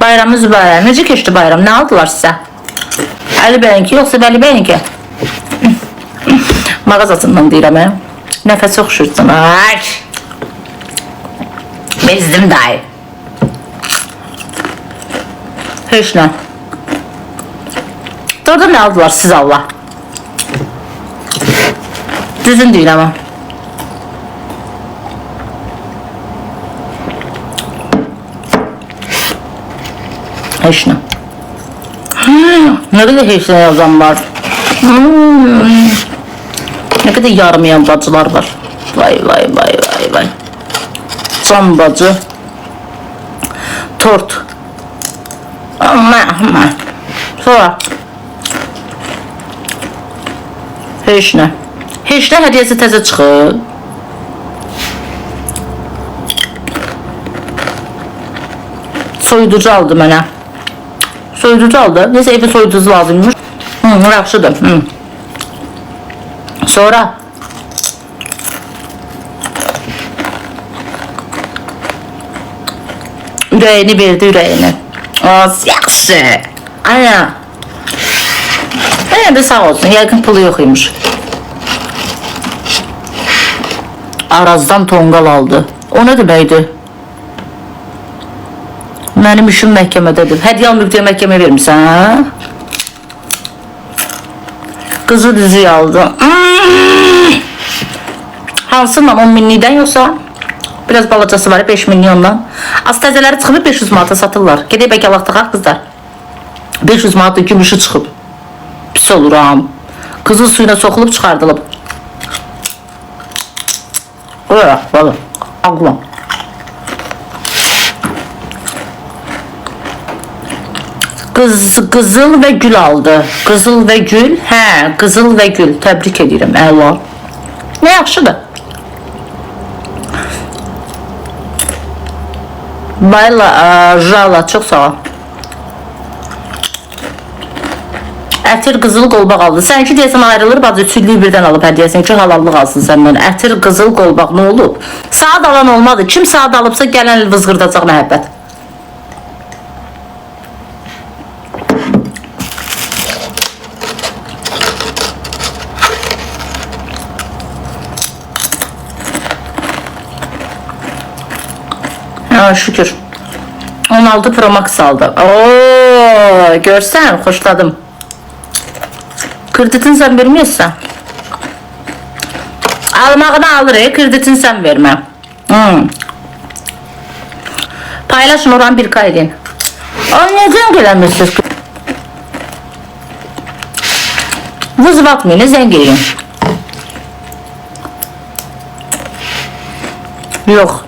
Bayramınız mübarək. Necə keçdi bayram? Nə aldılar sizə? Əli bəyinki, yoxsa Vəli bəyinki? Mağazasından deyirəm, nəfəsi oxşursun. Ay! Bezdim dayı. Heç nə. Orada nə aldılar siz Allah? Düzün deyil ama. Heç nə. Ne kadar heç nə yazan var. Ne kadar yarmayan bacılar var. Vay vay vay vay vay. Can bacı. Tort. Amma. Sonra. Heç nə. Heç nə hədiyəsi təzə çıxır. Soyuducu aldı mənə. Soyuducu aldı. Neyse evi soyuducu lazımmış. Yaxşıdır. Sonra. Ürəyini verdi ürəyini. Az yaxşı. Aynen. Yine de sağ olsun. Yakın pulu yokuymuş. Arazdan tonqal aldı. O ne deməkdir? Mənim işim məhkəmədədir. Hədiyyə almayıb deyə məhkəməyə vermişsən, ha? Qızı düzü aldı. Hansından 10 minlikdən yoxsa? Biraz balacası var 5 milyondan. Az təzələri çıxıb 500 manata satırlar. Gedək bəlkə alaxdıq qızlar. 500 manatda gümüşü çıxıb. Pis oluram. Qızıl suyuna soxulub çıxardılıb. Olaraq, valla. Ağlam. Qızıl və gül aldı. Qızıl və gül. Hə, qızıl və gül. Təbrik edirəm. Əla. Nə yaxşıdır. Bayla, Jala, çox sağ ol. Ətir qızıl qolbaq aldı. Sənki deyəsən ayrılır, bacı çüllüyü birdən alıb hədiyəsin ki, halallıq alsın səndən. Ətir qızıl qolbaq nə olub? Saat alan olmadı. Kim saat alıbsa gələn il vızqırdacaq məhəbbət. Ha, şükür. 16 Pro Max aldı. Oo, görsən, xoşladım. Kreditin sen vermiyorsan. Almağını alır, kreditin sen verme. Paylaşın oran bir kaydın. O neden gelemiyorsunuz? Vız batmayın, zengin. Yok.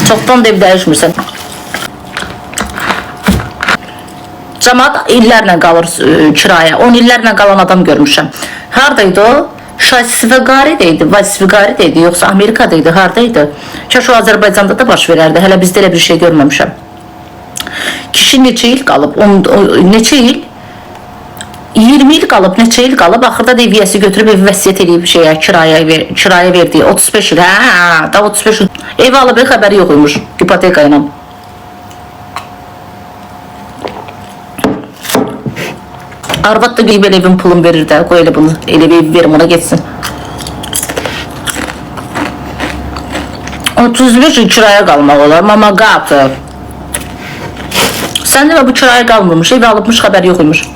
Çoktan da ev dəyişmirsən. Cəmaat illərlə qalır kiraya. 10 illərlə qalan adam görmüşəm. Haradaydı o? Vasifigari'deydi yoksa Amerika'daydı, haradaydı? Kaş o Azərbaycanda da baş verərdi. Hələ bizdə elə bir şey görməmişəm. Kişi neçə il qalıb? Neçə il? 20 il qalıb, neçə il qalıb? Axırda da eviyyəsi götürüb evi vəsiyyət edib kiraya verdiyi 35 il. Hə, da 35 il. Ev alıb, xəbəri yoxuymuş ipoteka ilə. Arvad da qeybə evin pulun verir də. Qoy elə bunu, elə bir ev verim ona geçsin. 35 il kiraya qalmaq olar, mama qatı. Sən də bu kiraya qalmırmış, ev alıbmış, xəbəri yoxuymuş.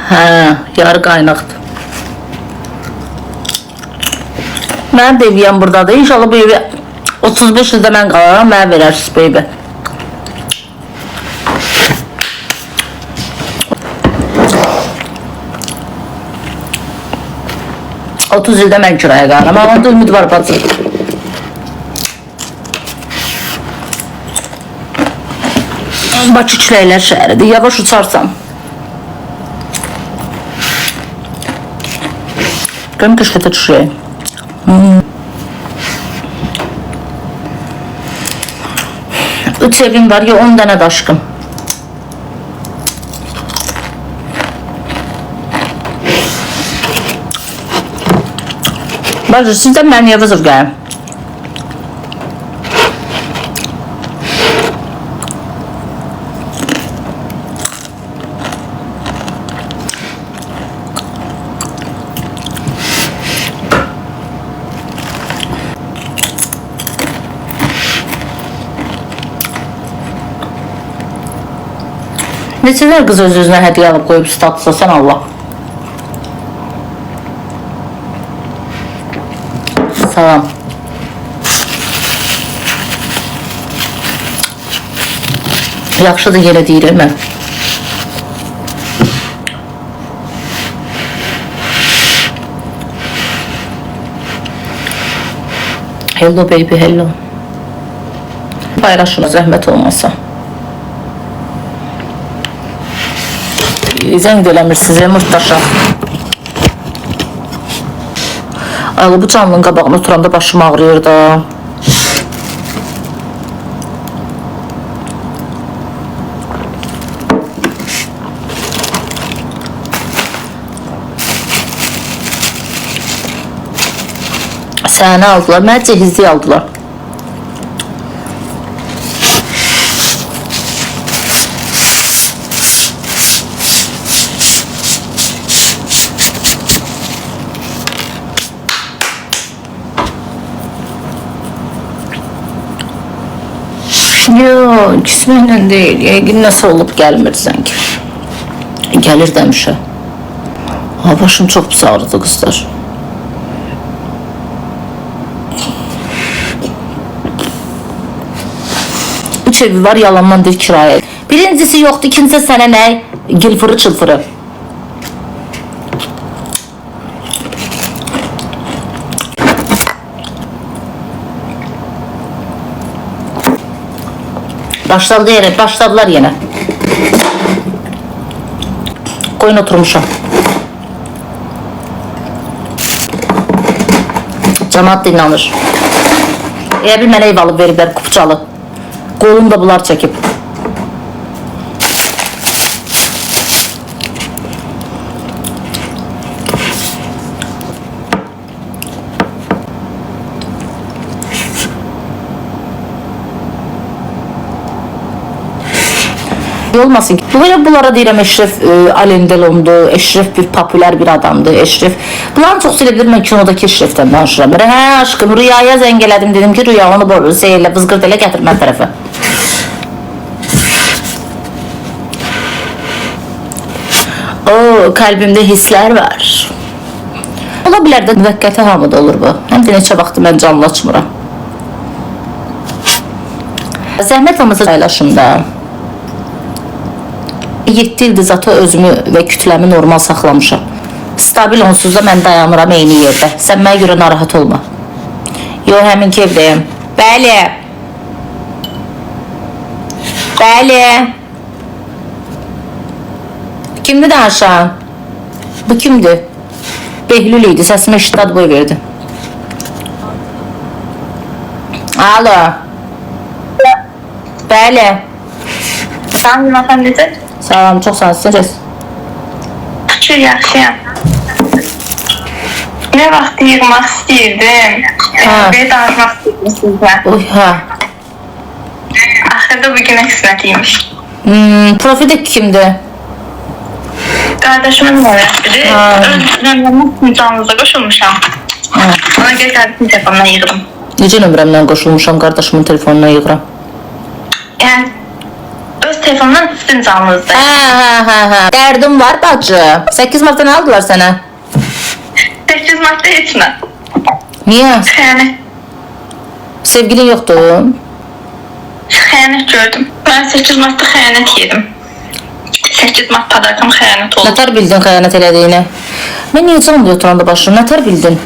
Hə, yarı qaynaqdır. Mənim də eviyəm buradadır. İnşallah bu evi 35 ildə mən qalaram, mənə verərsiniz bu evi. 30 ildə mən kiraya qalıram. Amma onda ümid var bacı. Bakı Küləklər şəhəridir. Yavaş uçarsam. Görüm qışqıta düşürək. Üç evim var ya 10 dənə daşqım. Bacı sizdən mən Yavızov gələm. Neçələr qız öz-özünə hədiyyə alıb qoyub statusa, sən Allah. Salam. Yaxşıdır, yenə deyirəm mən. Hello baby, hello. Paylaşın, zəhmət olmasa. Zəng də eləmirsiniz, mırtdaşa. Aylı bu canlının qabağına oturanda başım ağrıyır da. Səni aldılar, mənə cehizliyi aldılar. Yo, ikisiyle değil. Yəqin nəsə olub gəlmir sanki. Gəlir demişə. Başım çox pis ağrıdı qızlar. Üç evi var, yalandan deyir kirayə. Birincisi yoxdur, ikincisi sənə nə? Gilfırı çılfırı. Başladılar yenə. Qoyun oturmuşam. Cəmaat dinlanır. Elə bir mənə ev alıb veriblər, kupçalı. Qolum da bunlar çəkib. Olmasın ki. Bunlara deyirəm Eşref Alendelon'du, Eşref bir popüler bir adamdı, Eşref. Bunların çox söyleyebilir, mən kinodaki Eşref'ten danışıram. Hə aşkım, Rüyaya zəng elədim, dedim ki Rüya onu seyirlə, bızqırd elə gətirmən tərəfə. O, kalbimdə hisslər var. Ola bilər də müvəqqəti hamıda olur bu. Həm də neçə vaxtı mən canlı açmıram. Zəhmət olmasa paylaşım da. 7 ildir zato özümü və kütləmi normal saxlamışam. Stabil onsuz da mən dayanıram eyni yerdə. Sən mənə görə narahat olma. Yo, həminki evdəyim. Bəli. Bəli. Kimdir danışan? Bu kimdir? Behlül idi, səsimi eşitdad boy verdi. Alo. Bəli. Salam, hanımefendi. Salam, çox sağ olun. Şükür, yaxşıyam. Nə vaxt yığmaq istəyirdim. Bir danışmaq istəyirdim sizlə. Oy, hə. Axırda bugün qismətiymiş. Profildə kimdir? Qardaşımın nömrəsidir. Öz nömrəmin canınıza qoşulmuşam. Ona görə qardaşımın telefonuna yığdım. Necə nömrəmdən qoşulmuşam, qardaşımın telefonuna yığıram? Yəni, öz telefonundan üstün canınızda. Hə. Dərdim var bacı. 8 martda nə aldılar sənə? 8 martda heç nə. Niyə? Xəyanət. Sevgilin yoxdur? Xəyanət gördüm. Mən 8 martda xəyanət yedim. 8 mart padarkam xəyanət oldu. Nətər bildin xəyanət elədiyini? Mən niyə canlı oturanda başım? Nətər bildin?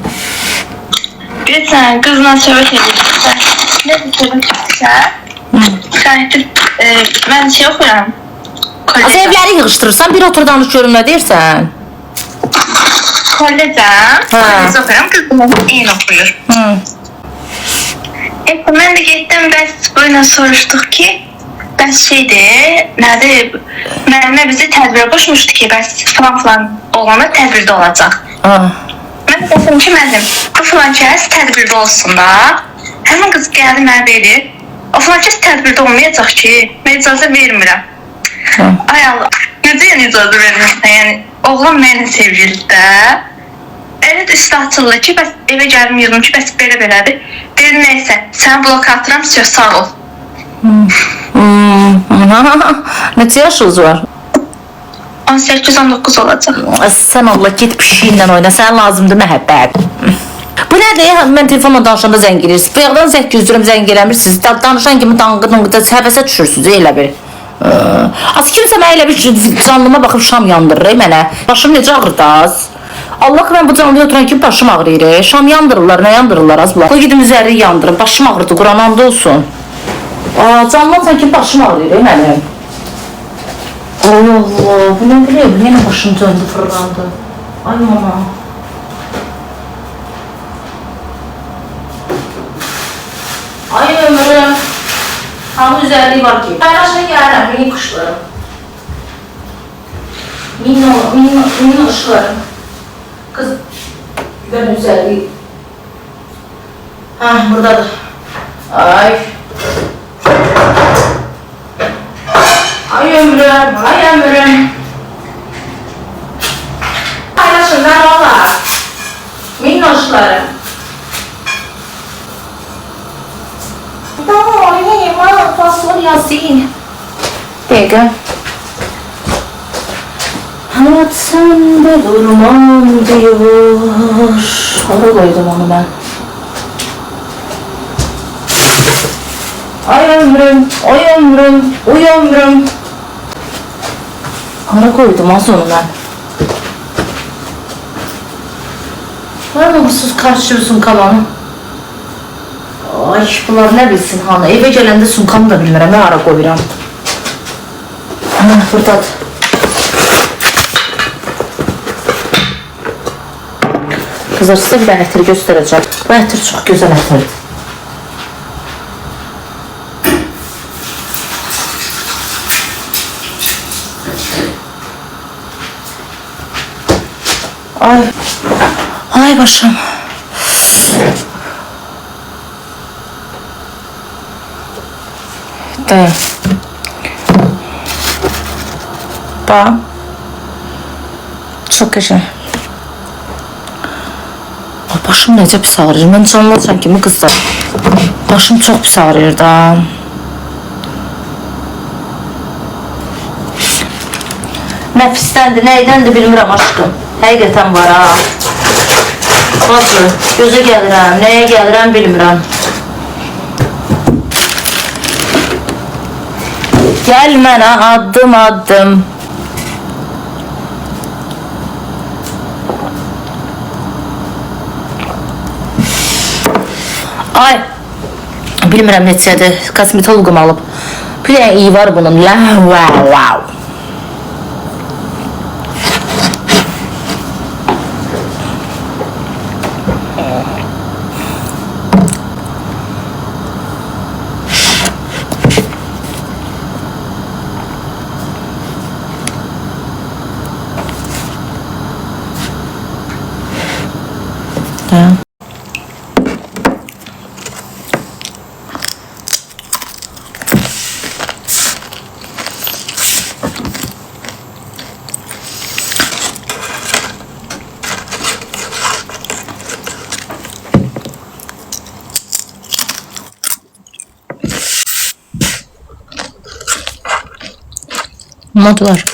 Bilirsən, qızla söhbət edirsən. Nə söhbət edirsən? Qayıtıb, mən şey oxuyuram. Az evləri yığışdırırsan, bir otur danış görüm nə deyirsən? Kollecəm. Kollec oxuyuram, qızla eyni oxuyur. Mən də getdim, bəs boyla soruşduq ki, bəs şeydir, nədir, müəllimə bizi tədbirə qoşmuşdu ki, bəs filan oğlanlar tədbirdə olacaq. Mən dedim ki, müəllim, bu filan kəs tədbirdə olsun da. Həmin qız gəldi mənə dedi, o filan kəs tədbirdə olmayacaq ki, mən icazə vermirəm. Ay Allah, necə yəni icazə vermirsən, yəni oğlan mənə sevgilidir də. Elə də üstə açıldı ki, bəs evə gəlim yığdım ki, bəs belə-belədir. Dedim, neysə, sən blok atıram, sağ ol. Neçə yaşınız var? 18-19 olacaq. Sən Allah git pişiyinlə oyna, sən lazımdır məhəbbət. Bu nədir? Mən telefonla danışanda zəng edirsiniz. Bu yaxdan zəng gözlürüm, zəng eləmirsiniz. Danışan kimi danqı-danqıda həvəsə düşürsünüz, elə bir. Az kimsə mən elə bir canlıma baxıb şam yandırır mənə. Başım necə ağrır da az? Allah ki, mən bu canlıya oturan kimi başım ağrıyır. Şam yandırırlar, nə yandırırlar az bunlar? Qoy gidim üzəri yandırım, başım ağrıdı, Quran anda olsun. Canlıdan sanki başım ağrıyır mənim. Allah Allah, bu nə biliyor, bu yenə başım döndü, fırlandı. Ay mama. Ay ömrüm. Hamı üzərliyi var ki. Paylaşına gəlirəm, minik quşlarım. Minik quşlarım. Kız, ben üzerliği. Ha, buradadır. Ay. Ay ömrüm, ay ömrüm. Paylaşın ben valla. Minnoşlarım. Ay, valla fasıl Yasin. Peki. Hayat sende durmam diyor. Oraya koydum onu ben. Ay ömrüm, ay ömrüm, uy ömrüm. Oraya koydum az onu ben. Var mı bu sus karşı sunkamanı? Ay bunlar ne bilsin hanı. Eve gelende sunkamı da bilmirəm, ne ara koyuram. Buradadır. Kızlar size bir ətiri göstereceğim. Bu ətir çok güzel ətirdir. Ay. Ay başım. Dayan. Bak. Çok güzel. Başım necə pis ağrıyır. Mən canlıcan kimi qızlar. Başım çox pis ağrıyır da. Nəfisdəndir, nəyidəndir bilmirəm aşkım. Həqiqətən var ha. Bazı, gözə gəlirəm, nəyə gəlirəm bilmirəm. Gəl mənə addım addım. Ay, bilmirəm neçədir, kosmetologum alıb. Bir də iyi var bunun, wow. Dayan. Mod var.